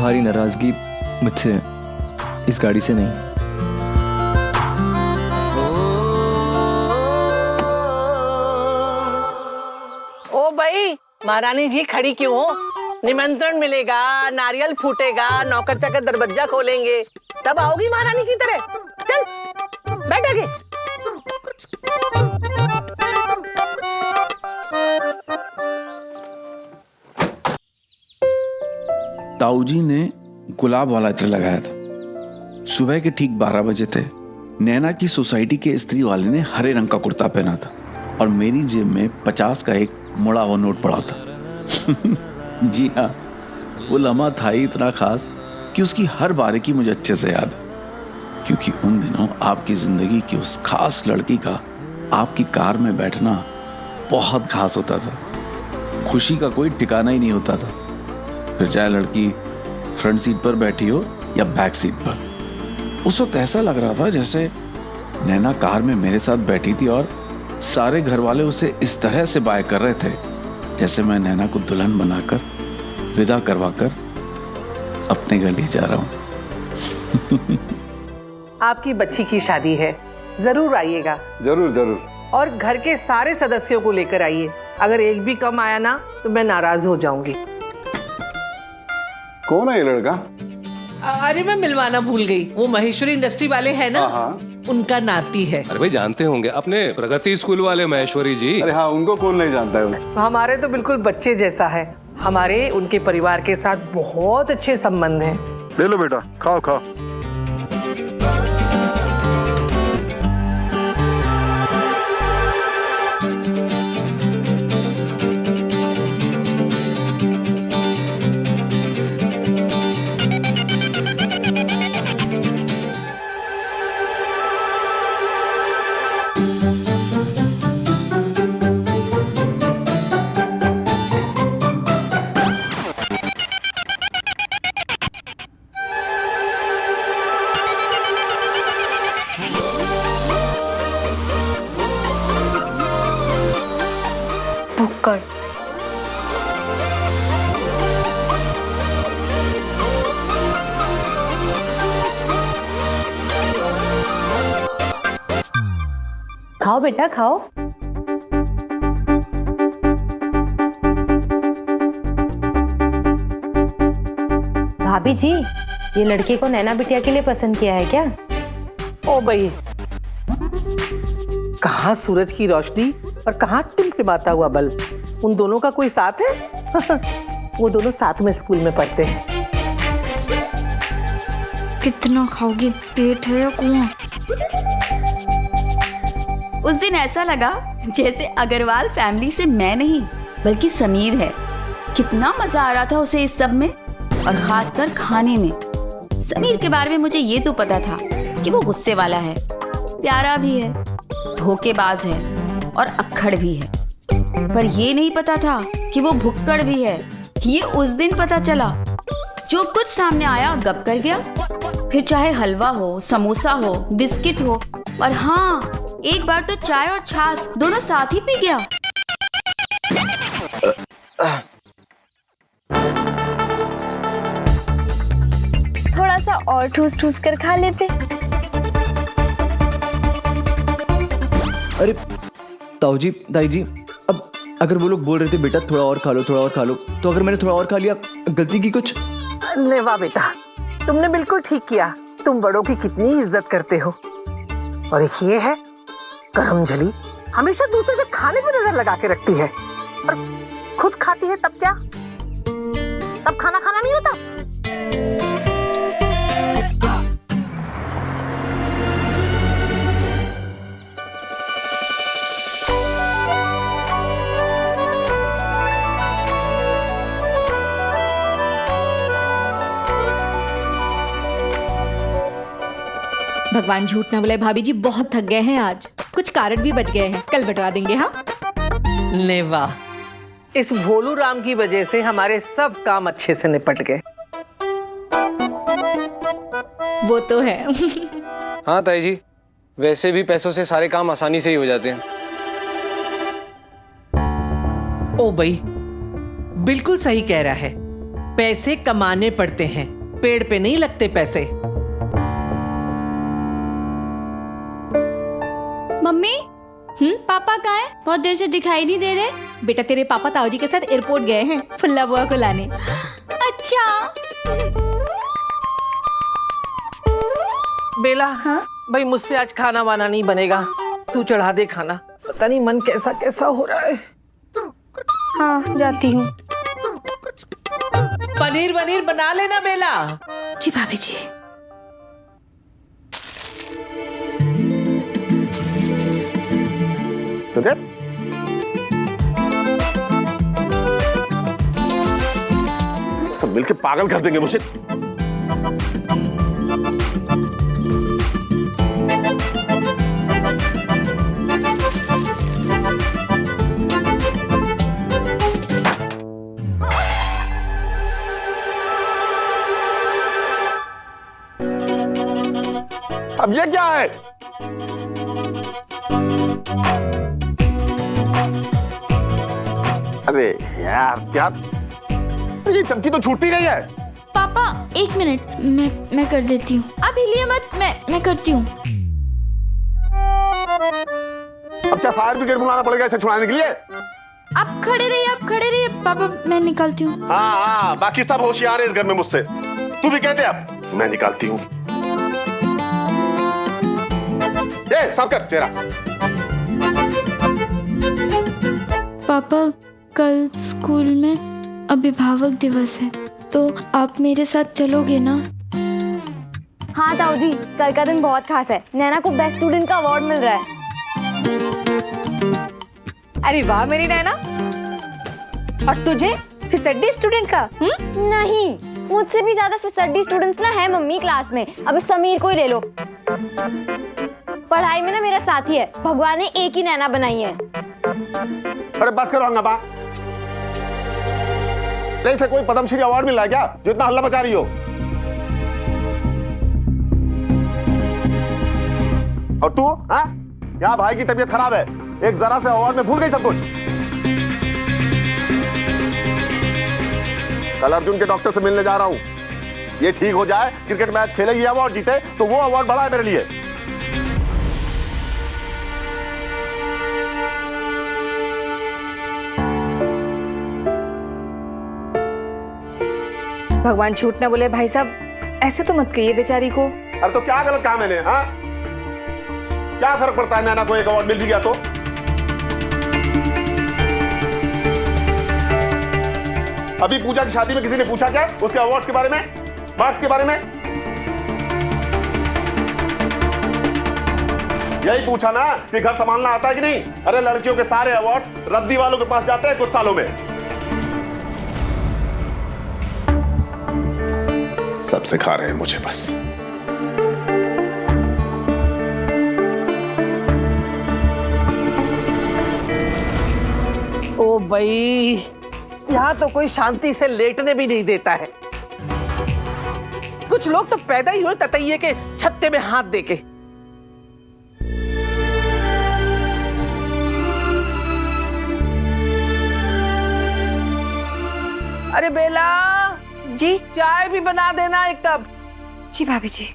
तुम्हारी नाराजगी मुझसे, इस गाड़ी से नहीं। ओ भाई, महारानी जी खड़ी क्यों हो? निमंत्रण मिलेगा, नारियल फूटेगा, नौकर चाकर दरवाजा खोलेंगे, तब आओगी महारानी की तरह। चल बैठ आगे। ताऊजी ने गुलाब वाला इत्र लगाया था। सुबह के ठीक 12 बजे थे। नैना की सोसाइटी के स्त्री वाले ने हरे रंग का कुर्ता पहना था और मेरी जेब में 50 का एक मुड़ा हुआ नोट पड़ा था। जी हाँ, वो लम्हा था ही इतना खास कि उसकी हर बारीकी मुझे अच्छे से याद है, क्योंकि उन दिनों आपकी जिंदगी की उस खास लड़की का आपकी कार में बैठना बहुत खास होता था। खुशी का कोई ठिकाना ही नहीं होता था, फिर चाहे लड़की फ्रंट सीट पर बैठी हो या बैक सीट पर। उस वक्त ऐसा लग रहा था जैसे नैना कार में मेरे साथ बैठी थी और सारे घर वाले उसे इस तरह से बाय कर रहे थे जैसे मैं नैना को दुल्हन बनाकर विदा करवाकर अपने घर ले जा रहा हूं। आपकी बच्ची की शादी है, जरूर आइएगा। जरूर जरूर। और घर के सारे सदस्यों को लेकर आइए। अगर एक भी कम आया ना तो मैं नाराज हो जाऊंगी। कौन है ये लड़का? अरे मैं मिलवाना भूल गई, वो महेश्वरी इंडस्ट्री वाले हैं ना, उनका नाती है। अरे भाई जानते होंगे, अपने प्रगति स्कूल वाले महेश्वरी जी। अरे हाँ, उनको कौन नहीं जानता है। हमारे तो बिल्कुल बच्चे जैसा है। हमारे उनके परिवार के साथ बहुत अच्छे संबंध हैं। ले लो बेटा, खाओ खाओ। भुक्कड़। खाओ बेटा खाओ। भाभी जी, ये लड़के को नैना बिटिया के लिए पसंद किया है क्या? ओ भाई, कहाँ सूरज की रोशनी और कहाँ टिमटिमाता हुआ बल्ब, उन दोनों का कोई साथ है? वो दोनों साथ में स्कूल में पढ़ते हैं। कितना खाओगे, पेट है या कुआं? उस दिन ऐसा लगा जैसे अग्रवाल फैमिली से मैं नहीं बल्कि समीर है। कितना मजा आ रहा था उसे इस सब में, और खासकर खाने में। समीर के बारे में मुझे ये तो पता था कि वो गुस्से वाला है, प्यारा भी है, धोखेबाज है और अक्खड़ भी है, पर ये नहीं पता था कि वो भुक्कड़ भी है। ये उस दिन पता चला। जो कुछ सामने आया गप कर गया, फिर चाहे हलवा हो, समोसा हो, बिस्किट हो, और हाँ, एक बार तो चाय और छाछ दोनों साथ ही पी गया। थोड़ा सा और ठूस ठूस कर खा लेते। अरे ताऊजी, दाई जी, अब अगर वो लोग बोल रहे थे बेटा थोड़ा और खा लो, थोड़ा और खा लो, तो अगर मैंने थोड़ा और खा लिया, गलती की कुछ? नहीं वाह बेटा, तुमने बिल्कुल ठीक किया। तुम बड़ों की कितनी इज्जत करते हो। और एक ये है करमजली, हमेशा दूसरे के खाने पर नजर लगा के रखती है, और खुद खाती है तब क्या? तब खाना खाना नहीं होता? भगवान झूठ ना बोले, भाभी जी बहुत थक गए हैं आज। कुछ कारण भी बच गए हैं, कल बटवा देंगे। हाँ ले वाह, इस भोलू राम की वजह से हमारे सब काम अच्छे से निपट गए। वो तो है। हाँ ताई जी, वैसे भी पैसों से सारे काम आसानी से ही हो जाते हैं। ओ भाई, बिल्कुल सही कह रहा है। पैसे कमाने पड़ते हैं, पेड़ पे नहीं लगते पैसे। मम्मी पापा कहाँ है? बहुत देर से दिखाई नहीं दे रहे। बेटा तेरे पापा ताऊ जी के साथ एयरपोर्ट गए हैं फुल्ला बुआ को लाने। अच्छा। बेला, हाँ? भाई मुझसे आज खाना वाना नहीं बनेगा, तू चढ़ा दे खाना। पता नहीं मन कैसा कैसा हो रहा है। हाँ जाती हूँ। पनीर वनीर बना लेना बेला। जी भाभी जी। तो क्या सब मिलके पागल कर देंगे मुझे। अब ये क्या है? अरे यार क्या, ये चमकी तो छूटती नहीं है। पापा 1 मिनट, मैं कर देती हूँ। आप हिलिए मत, मैं करती हूँ। अब क्या फायर ब्रिगेड बुलाना पड़ेगा इसे छुड़ाने के लिए? आप खड़े रहिए पापा, मैं निकालती हूँ। हाँ, बाकी सब होशियार है इस घर में मुझसे। तू भी कहते अब मैं निकालती हूँ। ये साफ कर चेहरा। पापा कल स्कूल में अभिभावक दिवस है, तो आप मेरे साथ चलोगे ना? हाँ ताऊ जी, कल का दिन बहुत खास है। नैना को बेस्ट स्टूडेंट का अवार्ड मिल रहा है। अरे वाह मेरी नैना। और तुझे फिसड्डी स्टूडेंट का? नहीं, मुझसे भी ज्यादा फिसड्डी स्टूडेंट्स ना है मम्मी क्लास में। अब समीर को ही ले लो। पढ़ाई में ना मेरा साथी है, भगवान ने एक ही नैना बनाई है। अरे बस करो हंगामा। इसे कोई पद्मश्री अवार्ड मिला है क्या जो इतना हल्ला मचा रही हो? और तू हाँ? यहाँ भाई की तबीयत खराब है, एक जरा से अवार्ड में भूल गई सब कुछ। कल अर्जुन के डॉक्टर से मिलने जा रहा हूँ। ये ठीक हो जाए, क्रिकेट मैच खेले, ये अवार्ड जीते तो वो अवार्ड बड़ा है मेरे लिए। भगवान झूठ ना बोले भाई साहब, ऐसे तो मत कहिए बेचारी को। अरे तो क्या गलत कहा मैंने? हाँ, क्या फर्क पड़ता है नैना को एक अवार्ड मिल भी गया तो? अभी पूजा की शादी में किसी ने पूछा क्या उसके अवार्ड्स के बारे में, मार्क्स के बारे में? यही पूछा ना कि घर संभालना आता है कि नहीं? अरे लड़कियों के सारे अवार्ड्स रद्दी वालों के पास जाते हैं कुछ सालों में। सब सिखा रहे हैं मुझे बस। ओ भाई, यहाँ तो कोई शांति से लेटने भी नहीं देता है। कुछ लोग तो पैदा ही हुए ततैये के छत्ते में हाथ देके। अरे बेला जी। चाय भी बना देना 1 कप। जी भाभी जी।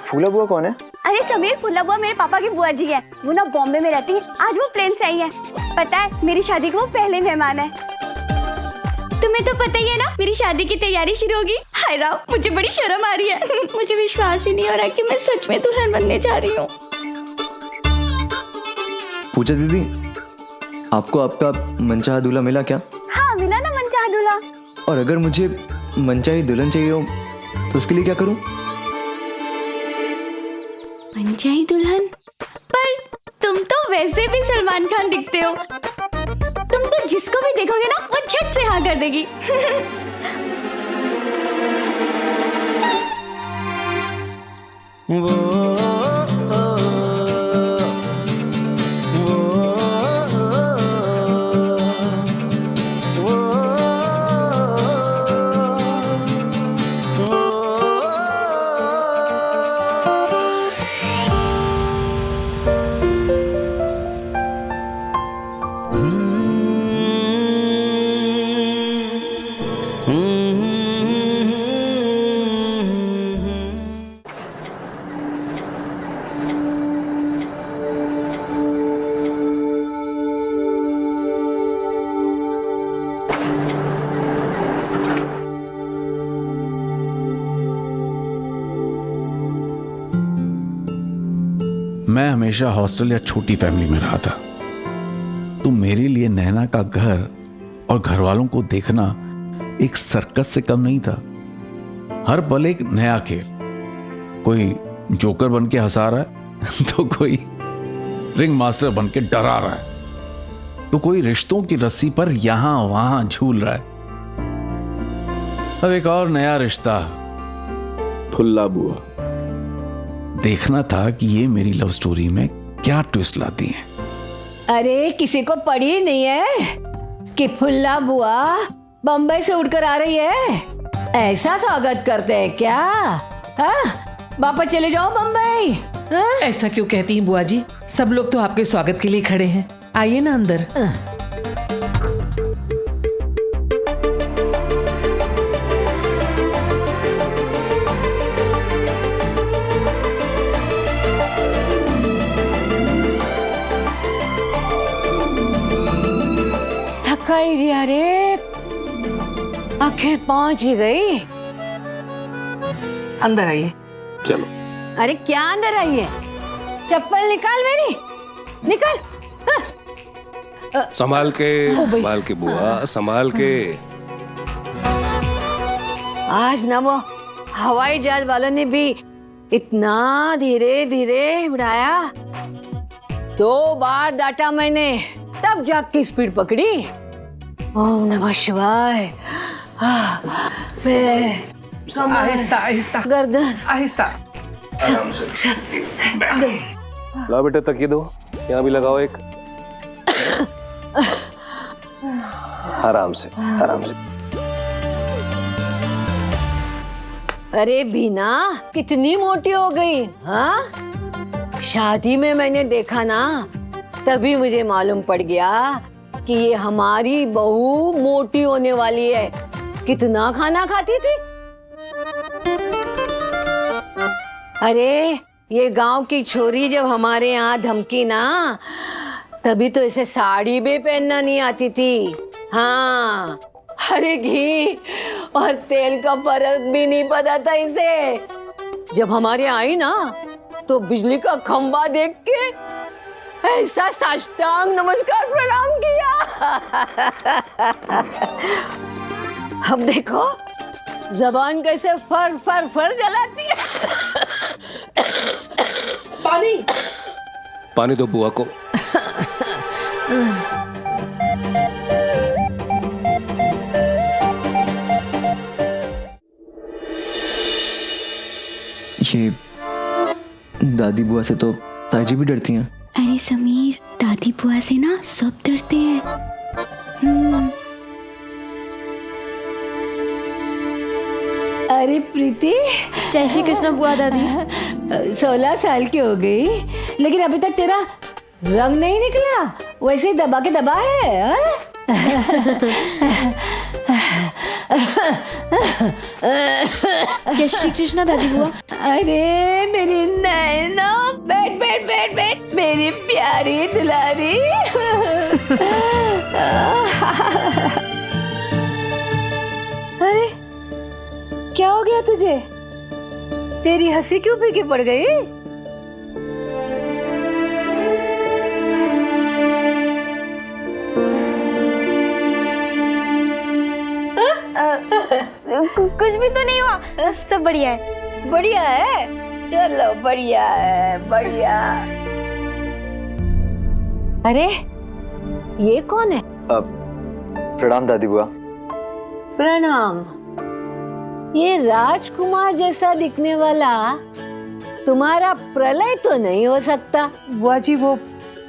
फूला बुआ कौन है? अरे समीर, फूला बुआ मेरे पापा की बुआ जी है। वो ना बॉम्बे में रहती है। आज वो प्लेन से आई है। पता है, मेरी शादी के वो पहले मेहमान है। तुम्हें तो पता ही है ना, मेरी शादी की तैयारी शुरू होगी। हाय राव, मुझे बड़ी शर्म आ रही है। मुझे विश्वास ही नहीं हो रहा कि मैं सच में दुल्हन बनने जा रही हूँ। पूजा दीदी, आपको आपका मनचाहा दूल्हा मिला क्या? हाँ मिला ना मनचाहा दूल्हा। और अगर मुझे मनचाही दुल्हन चाहिए हो तो उसके लिए क्या करूं? मनचाही दुल्हन? पर तुम तो वैसे भी सलमान खान दिखते हो, तुम तो जिसको भी देखोगे ना वो झट से हाँ कर देगी। मैं हमेशा हॉस्टल या छोटी फैमिली में रहा था, तो मेरे लिए नैना का घर और घर वालों को देखना एक सर्कस से कम नहीं था। हर पल एक नया खेल, कोई जोकर बन के हंसा रहा है तो कोई रिंग मास्टर बन के डरा रहा है, तो कोई रिश्तों की रस्सी पर यहां वहां झूल रहा है। अब एक और नया रिश्ता, फुल्ला बुआ। देखना था कि ये मेरी लव स्टोरी में क्या ट्विस्ट लाती है। अरे किसी को पड़ी नहीं है कि फुल्ला बुआ बम्बई से उड़कर आ रही है? ऐसा स्वागत करते हैं क्या? वापस चले जाओ बम्बई। ऐसा क्यों कहती हैं बुआ जी? सब लोग तो आपके स्वागत के लिए खड़े हैं, आइए ना अंदर। थकाई दिया रे, आखिर पहुंच ही गई। अंदर आइए। चलो। अरे क्या अंदर आई है? चप्पल निकाल मेरी, निकाल। संभाल के बुआ, संभाल के। आज ना वो हवाई जहाज वालों ने भी इतना धीरे धीरे उड़ाया, 2 बार डाटा मैंने, तब जाके स्पीड पकड़ी। ओम नमः शिवाय। आहिस्ता आहिस्ता गर्दन आहिस्ता। ला बेटा तकिए दो, यहाँ भी लगाओ एक। आराम से आराम से। अरे बीना कितनी मोटी हो गई, हाँ? शादी में मैंने देखा ना, तभी मुझे मालूम पड़ गया कि ये हमारी बहू मोटी होने वाली है। कितना खाना खाती थी। अरे ये गांव की छोरी जब हमारे यहाँ धमकी ना, तभी तो इसे साड़ी भी पहनना नहीं आती थी। हाँ, अरे घी और तेल का फर्क भी नहीं पता था इसे। जब हमारे आई ना, तो बिजली का खंबा देख के ऐसा साष्टांग नमस्कार प्रणाम किया। अब देखो जबान कैसे फर फर फर जलाती है। पानी दो बुआ को। ये दादी बुआ से तो ताजी भी डरती हैं। अरे समीर, दादी बुआ से ना सब डरते हैं। अरे प्रीति, जय श्री कृष्ण बुआ दादी। 16 साल की हो गई, लेकिन अभी तक तेरा रंग नहीं निकला, वैसे ही दबा के दबा है। जय श्री कृष्ण दादी बुआ। अरे मेरी नैना, बैठ बैठ बैठ बैठ, मेरी प्यारी दुलारी। अरे क्या हो गया तुझे? तेरी हंसी क्यों फीकी पड़ गई? कुछ भी तो नहीं हुआ, सब बढ़िया है। बढ़िया है, चलो बढ़िया है, बढ़िया। अरे ये कौन है? प्रणाम दादी बुआ। प्रणाम। ये राजकुमार जैसा दिखने वाला तुम्हारा प्रलय तो नहीं हो सकता। बुआ जी वो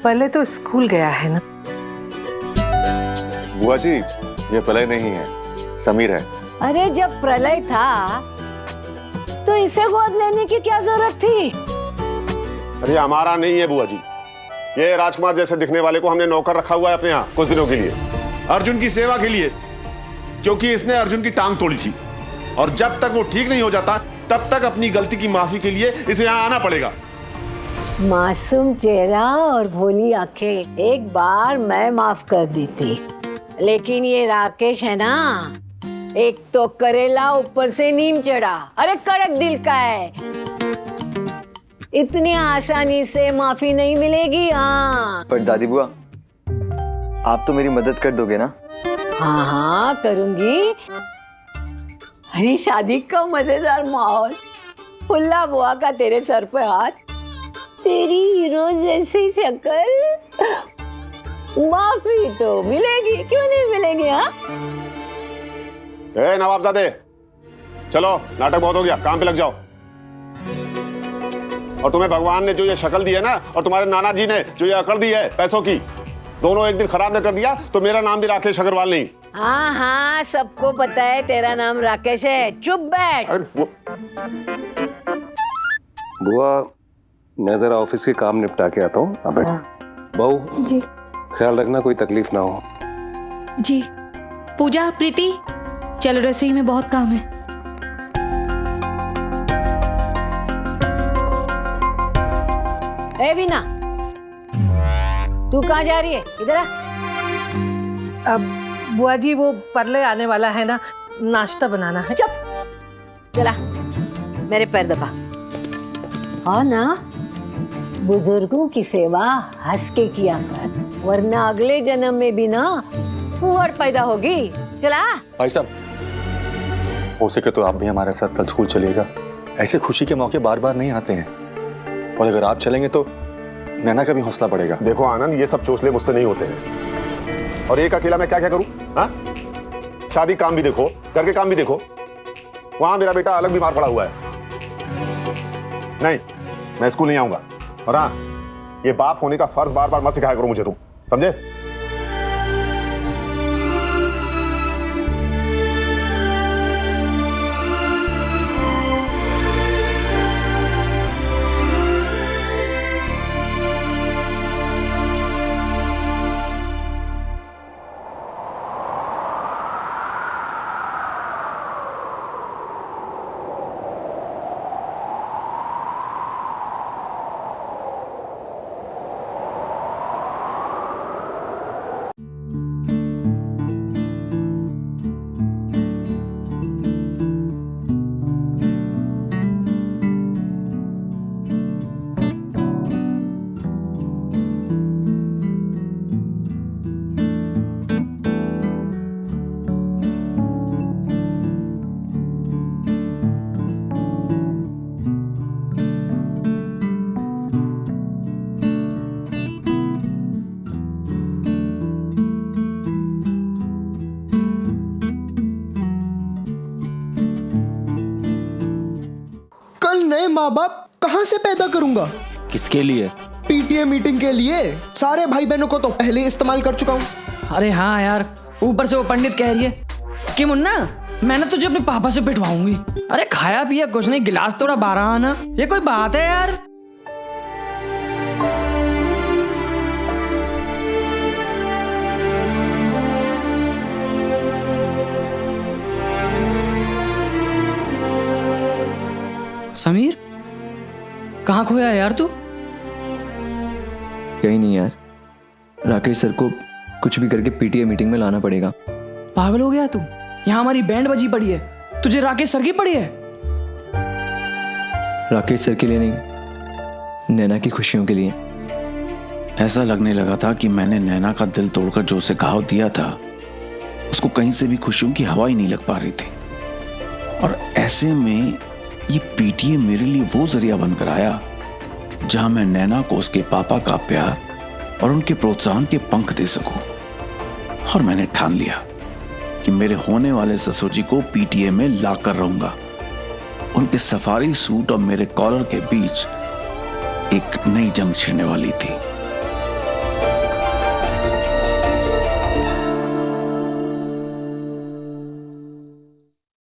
पहले तो स्कूल गया है ना। बुआ जी ये प्रलय नहीं है, समीर है। अरे जब प्रलय था तो इसे गोद लेने की क्या जरूरत थी? अरे हमारा नहीं है बुआ जी, ये राजकुमार जैसे दिखने वाले को हमने नौकर रखा हुआ है अपने यहाँ कुछ दिनों के लिए, अर्जुन की सेवा के लिए, क्योंकि इसने अर्जुन की टांग तोड़ी थी और जब तक वो ठीक नहीं हो जाता तब तक अपनी गलती की माफी के लिए इसे यहाँ आना पड़ेगा। मासूम चेहरा और भोली आंखें एक बार मैं माफ कर देती, लेकिन ये राकेश है ना, एक तो करेला ऊपर से नीम चढ़ा। अरे कड़क दिल का है, इतनी आसानी से माफी नहीं मिलेगी। हाँ पर दादी बुआ आप तो मेरी मदद कर दोगे ना? हाँ हाँ करूंगी। अरे शादी का मजेदार माहौल, फुल्ला बुआ का तेरे सर पे हाथ, तेरी हीरो जैसी शक्ल, माफी तो मिलेगी, क्यों नहीं मिलेगी? हाँ ए नवाबजादे, चलो नाटक बहुत हो गया, काम पे लग जाओ। और तुम्हें भगवान ने जो ये शक्ल दी है ना, और तुम्हारे नाना जी ने जो ये अकड़ दी है पैसों की, दोनों एक दिन खराब न कर दिया तो मेरा नाम भी राकेश अग्रवाल नहीं। हाँ हाँ सबको पता है तेरा नाम राकेश है, चुप बैठ। बुआ मैं जरा ऑफिस के काम निपटा के आता हूँ। अब बहू जी ख्याल रखना, कोई तकलीफ ना हो। जी। पूजा, प्रीति, चलो रसोई में बहुत काम है। ए बीना, तू कहाँ जा रही है? इधर आ। अब बुआ जी वो परले आने वाला है ना, नाश्ता बनाना है। चुप, चला मेरे पैर दबा। और ना बुजुर्गों की सेवा हंस के किया कर, वरना अगले जन्म में भी ना कुंवर पैदा होगी। चला। भाई साहब, हो सके तो आप भी हमारे साथ कल स्कूल चलिएगा। ऐसे खुशी के मौके बार बार नहीं आते हैं, और अगर आप चलेंगे तो नैना का भी हौसला बढ़ेगा। देखो आनंद, ये सब चोचले मुझसे नहीं होते हैं, और एक अकेला मैं क्या क्या करूं? हाँ, शादी काम भी देखो, घर के काम भी देखो। वहां मेरा बेटा अलग बीमार पड़ा हुआ है। नहीं, मैं स्कूल नहीं आऊंगा। और हाँ, ये बाप होने का फर्ज बार बार मत सिखाया करो मुझे, तुम समझे? नए माँ बाप कहाँ से पैदा करूंगा? किसके लिए? पीटीए मीटिंग के लिए। सारे भाई बहनों को तो पहले इस्तेमाल कर चुका हूँ। अरे हाँ यार, ऊपर से वो पंडित कह रही है कि मुन्ना मैंने तुझे अपने पापा से पिटवाऊंगी। अरे खाया पिया कुछ नहीं, गिलास तोड़ा 12 आना, ये कोई बात है यार? समीर कहाँ खोया यार तू? कहीं नहीं यार, राकेश सर को कुछ भी करके पीटीए मीटिंग में लाना पड़ेगा। पागल हो गया तू? यहाँ हमारी बैंड बजी पड़ी है, तुझे राकेश सर की पड़ी है? राकेश सर के लिए नहीं, नैना की खुशियों के लिए। ऐसा लगने लगा था कि मैंने नैना का दिल तोड़कर जो उसे घाव दिया था उसको कहीं से भी खुशियों की हवा ही नहीं लग पा रही थी। और ऐसे में ये पीटीए मेरे लिए वो जरिया बनकर आया जहां मैं नैना को उसके पापा का प्यार और उनके प्रोत्साहन के पंख दे सकूं। और मैंने ठान लिया कि मेरे होने वाले ससुर जी को पीटीए में लाकर रहूंगा। उनके सफारी सूट और मेरे कॉलर के बीच एक नई जंग छिड़ने वाली थी।